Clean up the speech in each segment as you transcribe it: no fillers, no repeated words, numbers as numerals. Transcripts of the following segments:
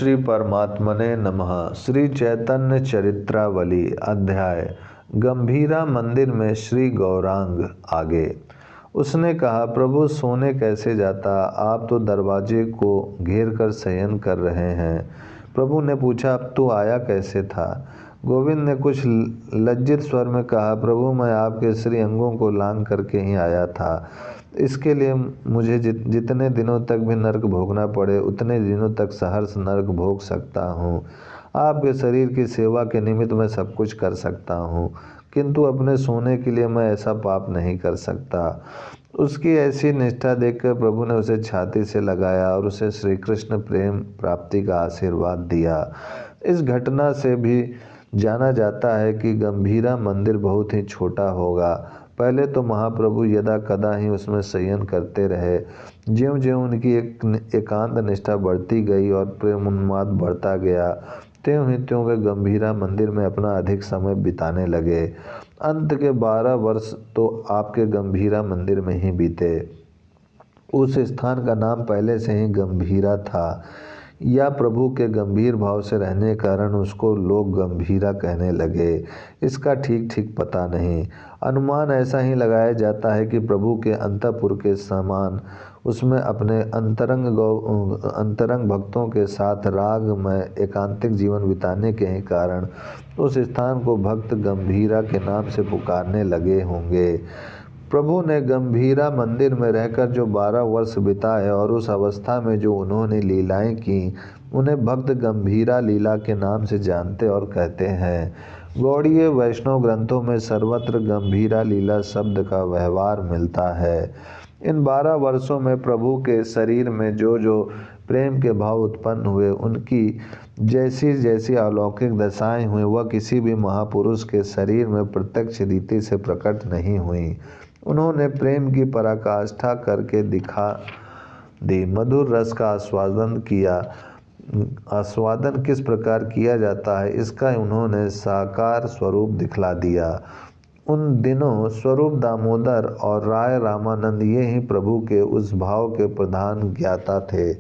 श्री परमात्मने नमः। श्री चैतन्य चरित्रावली अध्याय गंभीरा मंदिर में श्री गौरांग आगे। उसने कहा, प्रभु सोने कैसे जाता, आप तो दरवाजे को घेर कर शयन कर रहे हैं। प्रभु ने पूछा, अब तू आया कैसे था? गोविंद ने कुछ लज्जित स्वर में कहा, प्रभु मैं आपके श्री अंगों को लांघ करके ही आया था। इसके लिए मुझे जितने दिनों तक भी नरक भोगना पड़े उतने दिनों तक सहर्ष नरक भोग सकता हूँ। आपके शरीर की सेवा के निमित्त मैं सब कुछ कर सकता हूँ, किंतु अपने सोने के लिए मैं ऐसा पाप नहीं कर सकता। उसकी ऐसी निष्ठा देखकर प्रभु ने उसे छाती से लगाया और उसे श्री कृष्ण प्रेम प्राप्ति का आशीर्वाद दिया। इस घटना से भी जाना जाता है कि गंभीरा मंदिर बहुत ही छोटा होगा। पहले तो महाप्रभु यदा कदा ही उसमें शयन करते रहे। ज्यों-ज्यों उनकी एकांत निष्ठा बढ़ती गई और प्रेम उन्माद बढ़ता गया, त्यों ही त्यों वे गंभीरा मंदिर में अपना अधिक समय बिताने लगे। अंत के 12 वर्ष तो आपके गंभीरा मंदिर में ही बीते। उस स्थान का नाम पहले से ही गंभीरा था, या प्रभु के गंभीर भाव से रहने के कारण उसको लोग गंभीरा कहने लगे। इसका ठीक ठीक पता नहीं। अनुमान ऐसा ही लगाया जाता है कि प्रभु के अंतःपुर के समान उसमें अपने अंतरंग भक्तों के साथ राग में एकांतिक जीवन बिताने के ही कारण उस स्थान को भक्त गंभीरा के नाम से पुकारने लगे होंगे। प्रभु ने गंभीरा मंदिर में रहकर जो 12 वर्ष बिताए और उस अवस्था में जो उन्होंने लीलाएं की, उन्हें भक्त गंभीरा लीला के नाम से जानते और कहते हैं। गौड़ीय वैष्णव ग्रंथों में सर्वत्र गंभीरा लीला शब्द का व्यवहार मिलता है। इन 12 वर्षों में प्रभु के शरीर में जो जो प्रेम के भाव उत्पन्न हुए, उनकी जैसी जैसी अलौकिक दशाएं हुई, वह किसी भी महापुरुष के शरीर में प्रत्यक्ष रीति से प्रकट नहीं हुई। उन्होंने प्रेम की पराकाष्ठा करके दिखा दी। मधुर रस का आस्वादन किया। आस्वादन किस प्रकार किया जाता है, इसका उन्होंने साकार स्वरूप दिखला दिया। उन दिनों स्वरूप दामोदर और राय रामानंद ये ही प्रभु के उस भाव के प्रधान ज्ञाता थे।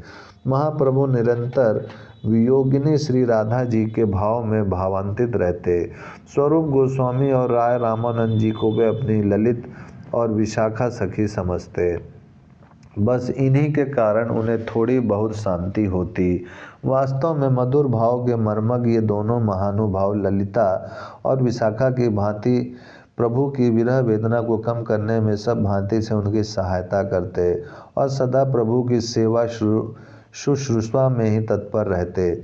महाप्रभु निरंतर वियोगिनी श्री राधा जी के भाव में भावान्वित रहते। स्वरूप गोस्वामी और राय रामानंद जी को वे अपनी ललित और विशाखा सखी समझते। बस इन्हीं के कारण उन्हें थोड़ी बहुत शांति होती। वास्तव में मधुर भाव के मर्मज्ञ ये दोनों महानुभाव ललिता और विशाखा की भांति प्रभु की विरह वेदना को कम करने में सब भांति से उनकी सहायता करते और सदा प्रभु की सेवा शुश्रूषा में ही तत्पर रहते।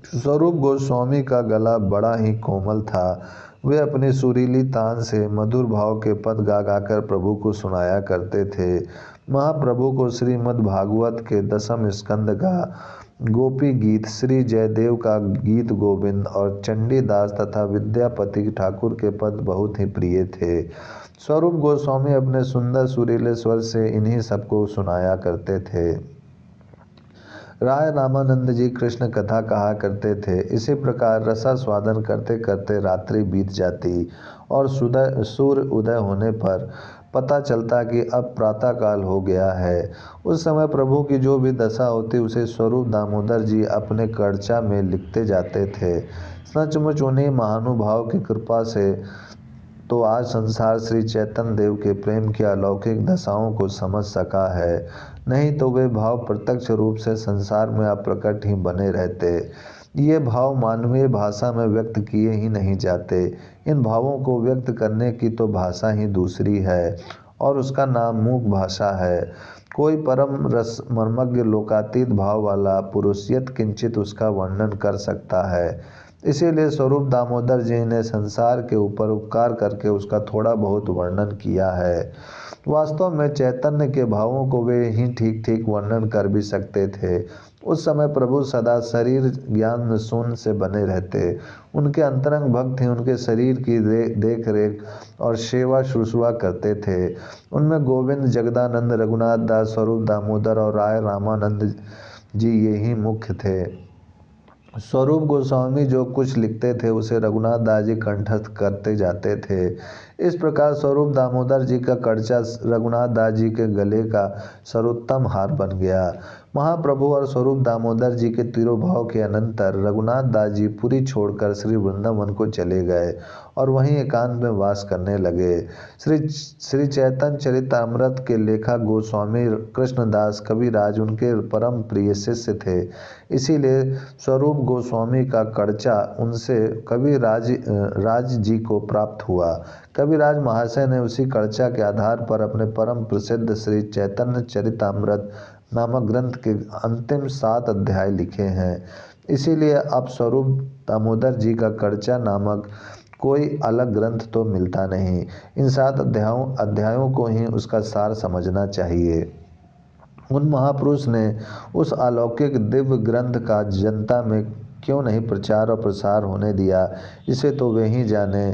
स्वरूप गोस्वामी का गला बड़ा ही कोमल था। वे अपनी सुरीली तान से मधुर भाव के पद गा गाकर प्रभु को सुनाया करते थे। महाप्रभु को श्रीमद् भागवत के 10वें स्कंद का गोपी गीत, श्री जयदेव का गीत गोविंद और चंडीदास तथा विद्यापति ठाकुर के पद बहुत ही प्रिय थे। स्वरूप गोस्वामी अपने सुंदर सुरीले स्वर से इन्हीं सबको सुनाया करते थे। राय रामानंद जी कृष्ण कथा कहा करते थे। इसी प्रकार रसास्वादन करते करते रात्रि बीत जाती और सूर्य उदय होने पर पता चलता कि अब प्रातः काल हो गया है। उस समय प्रभु की जो भी दशा होती उसे स्वरूप दामोदर जी अपने कर्चा में लिखते जाते थे। सचमुच उन्हीं महानुभाव की कृपा से तो आज संसार श्री चैतन्य देव के प्रेम की अलौकिक दशाओं को समझ सका है, नहीं तो वे भाव प्रत्यक्ष रूप से संसार में अप्रकट ही बने रहते। ये भाव मानवीय भाषा में व्यक्त किए ही नहीं जाते। इन भावों को व्यक्त करने की तो भाषा ही दूसरी है और उसका नाम मूक भाषा है। कोई परम रस मर्मज्ञ लोकातीत भाव वाला पुरुष यत् किंचित उसका वर्णन कर सकता है। इसीलिए स्वरूप दामोदर जी ने संसार के ऊपर उपकार करके उसका थोड़ा बहुत वर्णन किया है। वास्तव में चैतन्य के भावों को वे ही ठीक ठीक वर्णन कर भी सकते थे। उस समय प्रभु सदा शरीर ज्ञान में शून्य से बने रहते। उनके अंतरंग भक्त ही उनके शरीर की देख रेख और सेवा शुश्रूषा करते थे। उनमें गोविंद, जगदानंद, रघुनाथ दास, स्वरूप दामोदर और राय रामानंद जी ये ही मुख्य थे। स्वरूप गोस्वामी जो कुछ लिखते थे उसे रघुनाथ दास जी कंठस्थ करते जाते थे। इस प्रकार स्वरूप दामोदर जी का कर्चा रघुनाथ दास जी के गले का सर्वोत्तम हार बन गया। महाप्रभु और स्वरूप दामोदर जी के तिरोभाव के अनंतर रघुनाथ दास जी पुरी छोड़कर श्री वृंदावन को चले गए और वहीं एकांत में वास करने लगे। श्री चैतन्य चरितामृत के लेखक गोस्वामी कृष्णदास कविराज उनके परम प्रिय शिष्य थे। इसीलिए स्वरूप गोस्वामी का कर्चा उनसे कविराज जी को प्राप्त हुआ। कविराज महाशय ने उसी कर्चा के आधार पर अपने परम प्रसिद्ध श्री चैतन्य चरितामृत नामक ग्रंथ के अंतिम 7 अध्याय लिखे हैं। इसीलिए अब स्वरूप दामोदर जी का कर्चा नामक कोई अलग ग्रंथ तो मिलता नहीं। इन 7 अध्यायों को ही उसका सार समझना चाहिए। उन महापुरुष ने उस अलौकिक दिव्य ग्रंथ का जनता में क्यों नहीं प्रचार और प्रसार होने दिया, इसे तो वे ही जाने।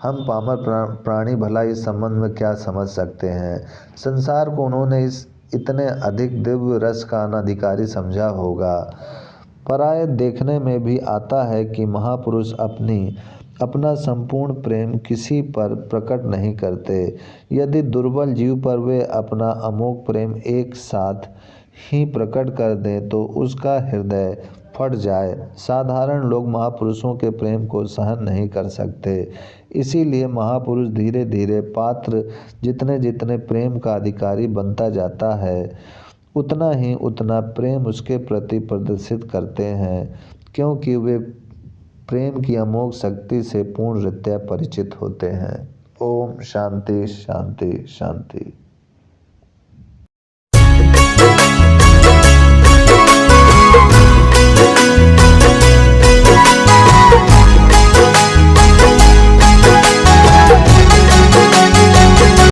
हम पामर प्राणी भला इस संबंध में क्या समझ सकते हैं। संसार को उन्होंने इतने अधिक दिव्य रस का अनाधिकारी समझा होगा। पराये देखने में भी आता है कि महापुरुष अपना संपूर्ण प्रेम किसी पर प्रकट नहीं करते। यदि दुर्बल जीव पर वे अपना अमोघ प्रेम एक साथ ही प्रकट कर दें तो उसका हृदय फट जाए। साधारण लोग महापुरुषों के प्रेम को सहन नहीं कर सकते। इसीलिए महापुरुष धीरे धीरे पात्र जितने जितने प्रेम का अधिकारी बनता जाता है उतना प्रेम उसके प्रति प्रदर्शित करते हैं, क्योंकि वे प्रेम की अमोघ शक्ति से पूर्ण रीत्या परिचित होते हैं। ओम शांति शांति शांति।